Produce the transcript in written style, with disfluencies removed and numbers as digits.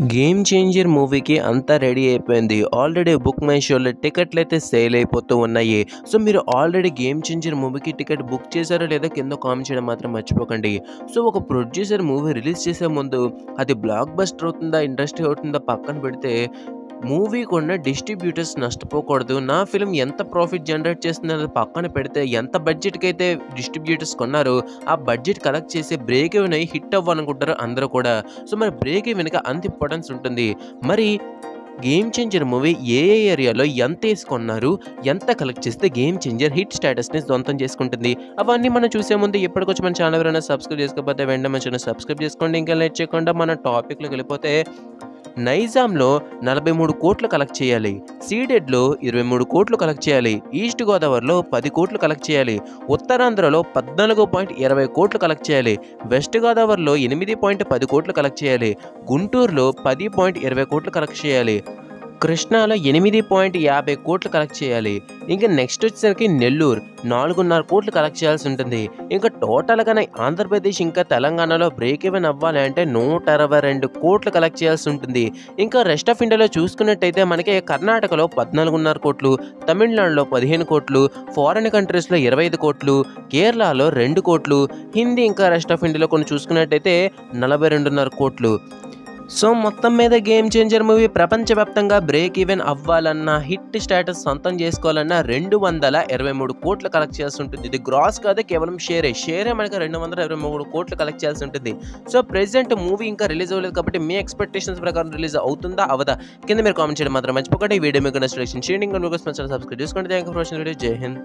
Game changer మూవీకి అంతా ready అయిపోయింది. ఆల్రెడీ బుక్ మై షోలో టికెట్లయితే సేల్ అయిపోతూ ఉన్నాయి. సో మీరు ఆల్రెడీ గేమ్ చేంజర్ మూవీకి టికెట్ బుక్ చేశారో లేదో కింద కామెంట్ చేయడం మాత్రం మర్చిపోకండి. సో ఒక ప్రొడ్యూసర్ మూవీ రిలీజ్ చేసే ముందు అది బ్లాక్ బస్టర్ అవుతుందా, ఇండస్ట్రీ అవుతుందా పక్కన పెడితే మూవీ కొన్న డిస్ట్రిబ్యూటర్స్ నష్టపోకూడదు. నా ఫిల్మ్ ఎంత ప్రాఫిట్ జనరేట్ చేస్తుంది అనేది పక్కన పెడితే ఎంత బడ్జెట్‌కి అయితే డిస్ట్రిబ్యూటర్స్ కొన్నారో ఆ బడ్జెట్ కలెక్ట్ చేసి బ్రేక్ ఈవెన్ అయ్యి హిట్ అవ్వాలనుకుంటారు అందరూ కూడా. సో మరి బ్రేక్ ఈవెన్‌కి అంత ఇంపార్టెన్స్ ఉంటుంది. మరి గేమ్ చేంజర్ మూవీ ఏ ఏరియాలో ఎంత ఏసుకున్నారు, ఎంత కలెక్ట్ చేస్తే గేమ్ చేంజర్ హిట్ స్టేటస్‌ని సొంతం చేసుకుంటుంది. అవన్నీ మనం చూసే ముందు ఇప్పటికొచ్చి మన ఛానల్ ఎవరైనా సబ్స్క్రైబ్ చేసుకోకపోతే వెంటనే మన ఛానల్ సబ్స్క్రైబ్ చేసుకోండి. ఇంకా లేట్ చేయకుండా మన టాపిక్‌లోకి వెళ్ళిపోతే నైజాంలో 43,00,00,000 కలెక్ట్ చేయాలి. సీడెడ్‌లో 23,00,00,000 కలెక్ట్ చేయాలి. ఈస్ట్ గోదావరిలో 10,00,00,000 కలెక్ట్ చేయాలి. ఉత్తరాంధ్రలో 14.20,00,00,000 కలెక్ట్ చేయాలి. వెస్ట్ గోదావరిలో 8.10,00,00,000 కలెక్ట్ చేయాలి. గుంటూరులో 10.20,00,00,000 కలెక్ట్ చేయాలి. కృష్ణాలో 8.50,00,00,000 కలెక్ట్ చేయాలి. ఇంకా నెక్స్ట్ వచ్చేసరికి నెల్లూరు 4.5 కలెక్ట్ చేయాల్సి ఉంటుంది. ఇంకా టోటల్‌గానే ఆంధ్రప్రదేశ్ ఇంకా తెలంగాణలో బ్రేక్ ఈవెన్ అవ్వాలి అంటే 122,00,00,000 కలెక్ట్ చేయాల్సి ఉంటుంది. ఇంకా రెస్ట్ ఆఫ్ ఇండియాలో చూసుకున్నట్టయితే మనకి కర్ణాటకలో 14.5 తమిళనాడులో 15 ఫారిన్ కంట్రీస్‌లో 25 కేరళలో 2 హిందీ ఇంకా రెస్ట్ ఆఫ్ ఇండియాలో కొన్ని చూసుకున్నట్టయితే 42.5 సో మొత్తం మీద గేమ్ చేంజర్ మూవీ ప్రపంచవ్యాప్తంగా బ్రేక్ ఈవెన్ అవ్వాలన్నా, హిట్ స్టేటస్ సొంతం చేసుకోవాలన్నా 223 కలెక్ట్ చేయాల్సి ఉంటుంది. ఇది గ్రాస్ కాదు, కేవలం షేరే మనకి 223 కలెక్ట్ చేయాల్సి ఉంటుంది. సో ప్రెజెంట్ మూవీ ఇంకా రిలీజ్ అవ్వలేదు కాబట్టి మీ ఎక్స్పెక్టేషన్స్ ప్రకారం రిలీజ్ అవుతుందా అవదా కింద మీరు కామెంట్ చేయడం మాత్రం మర్చిపోకండి. ఈ వీడియో మీకు నచ్చితే లైక్ చేయండి. ఇంకా సబ్స్క్రైబ్ చేసుకోండి. Thank you for watching video. జై హింద్.